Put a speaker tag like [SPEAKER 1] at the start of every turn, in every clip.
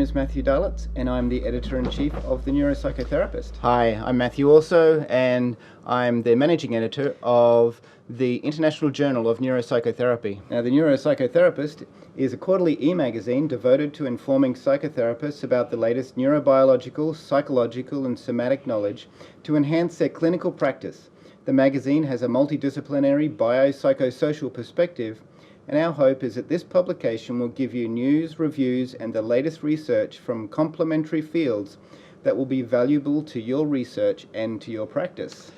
[SPEAKER 1] is Matthew Darlitz, and I'm the Editor-in-Chief of The Neuropsychotherapist.
[SPEAKER 2] Hi, I'm Matthew also, and I'm the Managing Editor of the International Journal of Neuropsychotherapy.
[SPEAKER 1] Now, The Neuropsychotherapist is a quarterly e-magazine devoted to informing psychotherapists about the latest neurobiological, psychological, and somatic knowledge to enhance their clinical practice. The magazine has a multidisciplinary biopsychosocial perspective, and our hope is that this publication will give you news, reviews, and the latest research from complementary fields that will be valuable to your research and to your practice.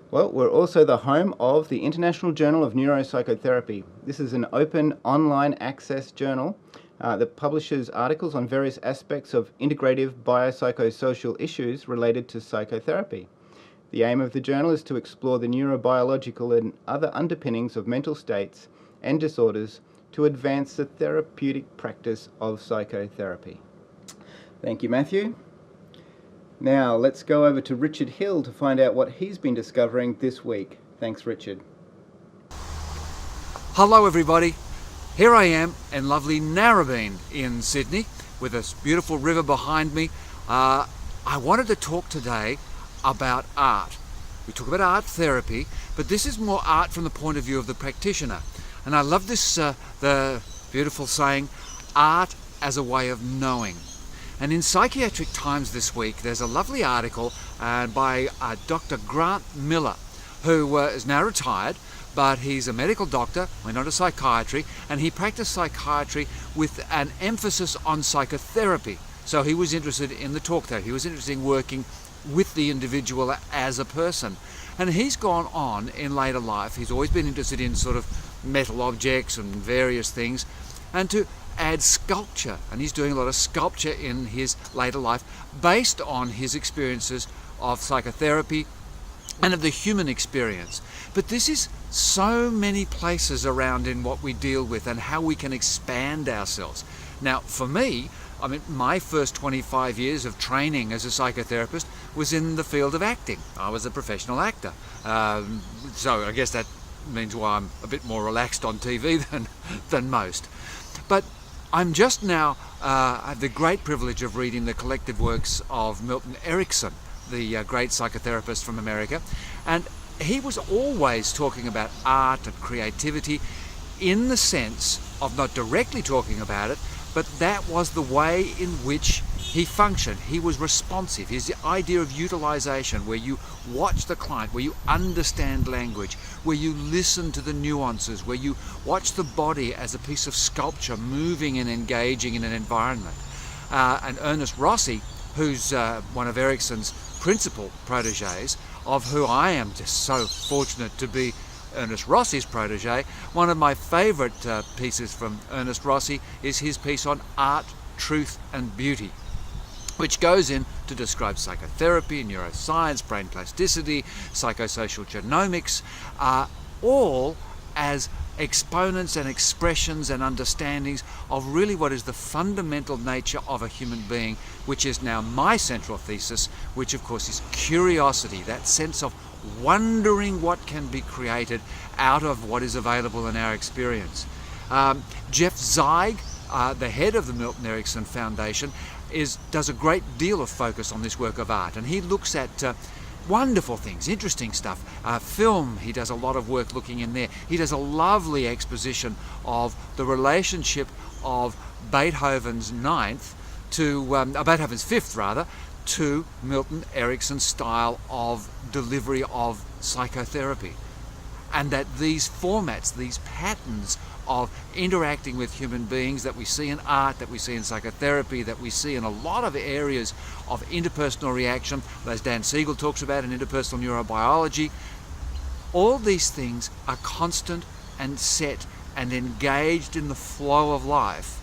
[SPEAKER 2] Well, we're also the home of the International Journal of Neuropsychotherapy. This is an open online access journal that publishes articles on various aspects of integrative biopsychosocial issues related to psychotherapy. The aim of the journal is to explore the neurobiological and other underpinnings of mental states and disorders to advance the therapeutic practice of psychotherapy.
[SPEAKER 1] Thank you, Matthew. Now, let's go over to Richard Hill to find out what he's been discovering this week. Thanks, Richard.
[SPEAKER 3] Hello, everybody. Here I am in lovely Narrabeen in Sydney with this beautiful river behind me. I wanted to talk today about art. We talk about art therapy, but this is more art from the point of view of the practitioner. And I love this, the beautiful saying, art as a way of knowing. And in Psychiatric Times this week, there's a lovely article by Dr. Grant Miller, who is now retired, but he's a medical doctor, went on to psychiatry, and he practiced psychiatry with an emphasis on psychotherapy. So he was interested in the talk therapy. He was interested in working with the individual as a person. And he's gone on in later life. He's always been interested in sort of metal objects and various things, and to add sculpture. And he's doing a lot of sculpture in his later life based on his experiences of psychotherapy and of the human experience. But this is so many places around in what we deal with and how we can expand ourselves. Now, for me, I mean, my first 25 years of training as a psychotherapist was in the field of acting. I was a professional actor. So I guess that means why I'm a bit more relaxed on TV than most. But I'm just now, I have the great privilege of reading the collected works of Milton Erickson, the great psychotherapist from America. And he was always talking about art and creativity in the sense of not directly talking about it, but that was the way in which he functioned. He was responsive. His idea of utilization, where you watch the client, where you understand language, where you listen to the nuances, where you watch the body as a piece of sculpture moving and engaging in an environment. And Ernest Rossi, who's one of Erickson's principal proteges, of who I am just so fortunate to be Ernest Rossi's protege. One of my favourite pieces from Ernest Rossi is his piece on art, truth and beauty, which goes in to describe psychotherapy, neuroscience, brain plasticity, psychosocial genomics, all as exponents and expressions and understandings of really what is the fundamental nature of a human being, which is now my central thesis, which of course is curiosity, that sense of wondering what can be created out of what is available in our experience. Jeff Zeig, the head of the Milton Erickson Foundation, does a great deal of focus on this work of art, and he looks at wonderful things, interesting stuff. Film, he does a lot of work looking in there. He does a lovely exposition of the relationship of Beethoven's Beethoven's Fifth rather, to Milton Erickson's style of delivery of psychotherapy. And that these formats, these patterns of interacting with human beings that we see in art, that we see in psychotherapy, that we see in a lot of areas of interpersonal reaction, as Dan Siegel talks about in interpersonal neurobiology, all these things are constant and set and engaged in the flow of life.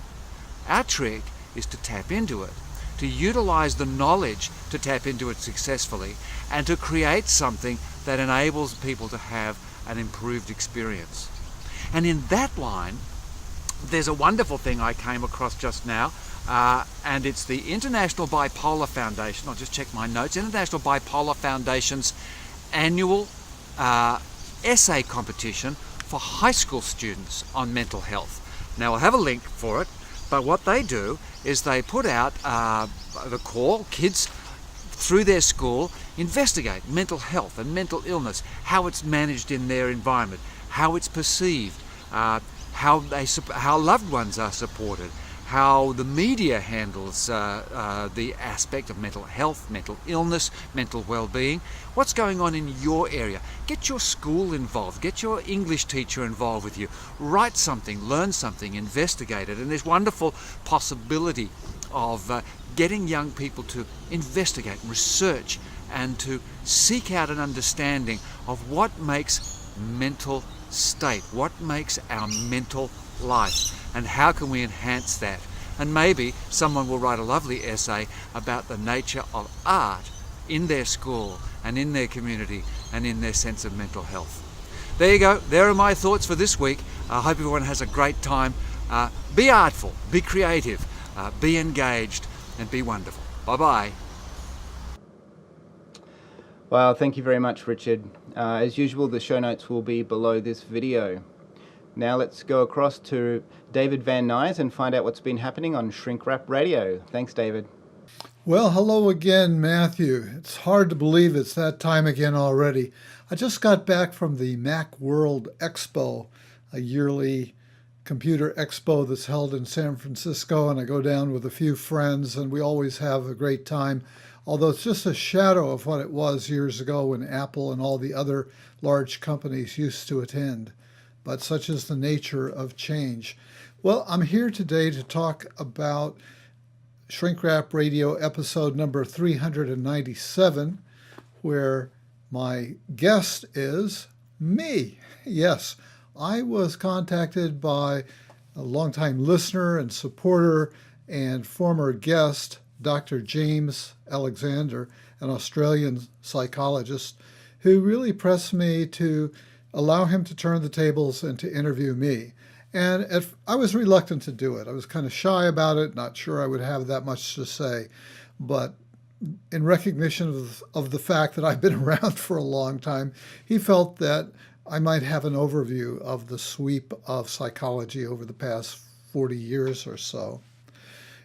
[SPEAKER 3] Our trick is to tap into it, to utilize the knowledge to tap into it successfully, and to create something that enables people to have an improved experience. And in that line, there's a wonderful thing I came across just now, and it's the International Bipolar Foundation. I'll just check my notes. International Bipolar Foundation's annual essay competition for high school students on mental health. Now, I'll have a link for it, But what they do is they put out the call, kids through their school investigate mental health and mental illness, how it's managed in their environment, how it's perceived, how loved ones are supported, how the media handles the aspect of mental health, mental illness, mental well-being. What's going on in your area? Get your school involved, get your English teacher involved with you. Write something, learn something, investigate it. And there's wonderful possibility of getting young people to investigate, research, and to seek out an understanding of what makes mental state, what makes our mental life, and how can we enhance that. And maybe someone will write a lovely essay about the nature of art in their school and in their community and in their sense of mental health. There you go. There are my thoughts for this week. I hope everyone has a great time. Be artful, be creative, be engaged, and be wonderful. Bye-bye.
[SPEAKER 2] Well, thank you very much, Richard. As usual, the show notes will be below this video. Now let's go across to David Van Nuys and find out what's been happening on Shrink Rap Radio. Thanks, David.
[SPEAKER 4] Well, hello again, Matthew. It's hard to believe it's that time again already. I just got back from the Macworld Expo, a yearly computer expo that's held in San Francisco, and I go down with a few friends, and we always have a great time, although it's just a shadow of what it was years ago when Apple and all the other large companies used to attend. But such is the nature of change. Well, I'm here today to talk about Shrink Rap Radio episode number 397, where my guest is me. Yes, I was contacted by a longtime listener and supporter and former guest, Dr. James Alexander, an Australian psychologist, who really pressed me to allow him to turn the tables and to interview me. And I was reluctant to do it. I was kind of shy about it, not sure I would have that much to say. But in recognition of the fact that I've been around for a long time, he felt that I might have an overview of the sweep of psychology over the past 40 years or so.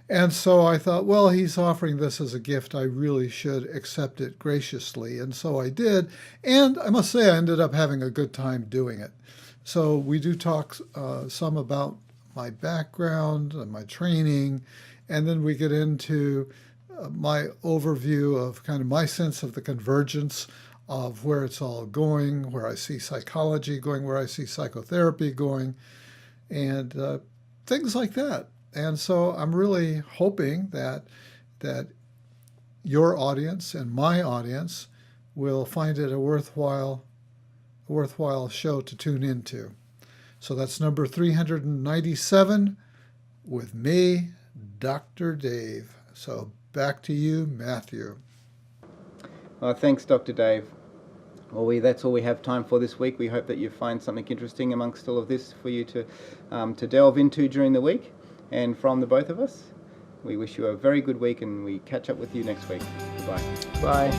[SPEAKER 4] And so I thought, well, he's offering this as a gift. I really should accept it graciously. And so I did. And I must say, I ended up having a good time doing it. So we do talk some about my background and my training. And then we get into my overview of kind of my sense of the convergence of where it's all going, where I see psychology going, where I see psychotherapy going, and things like that. And so I'm really hoping that your audience and my audience will find it a worthwhile show to tune into. So that's number 397 with me, Dr. Dave. So back to you, Matthew.
[SPEAKER 2] Thanks, Dr. Dave. Well, that's all we have time for this week. We hope that you find something interesting amongst all of this for you to delve into during the week. And from the both of us, we wish you a very good week, and we catch up with you next week. Goodbye. Bye.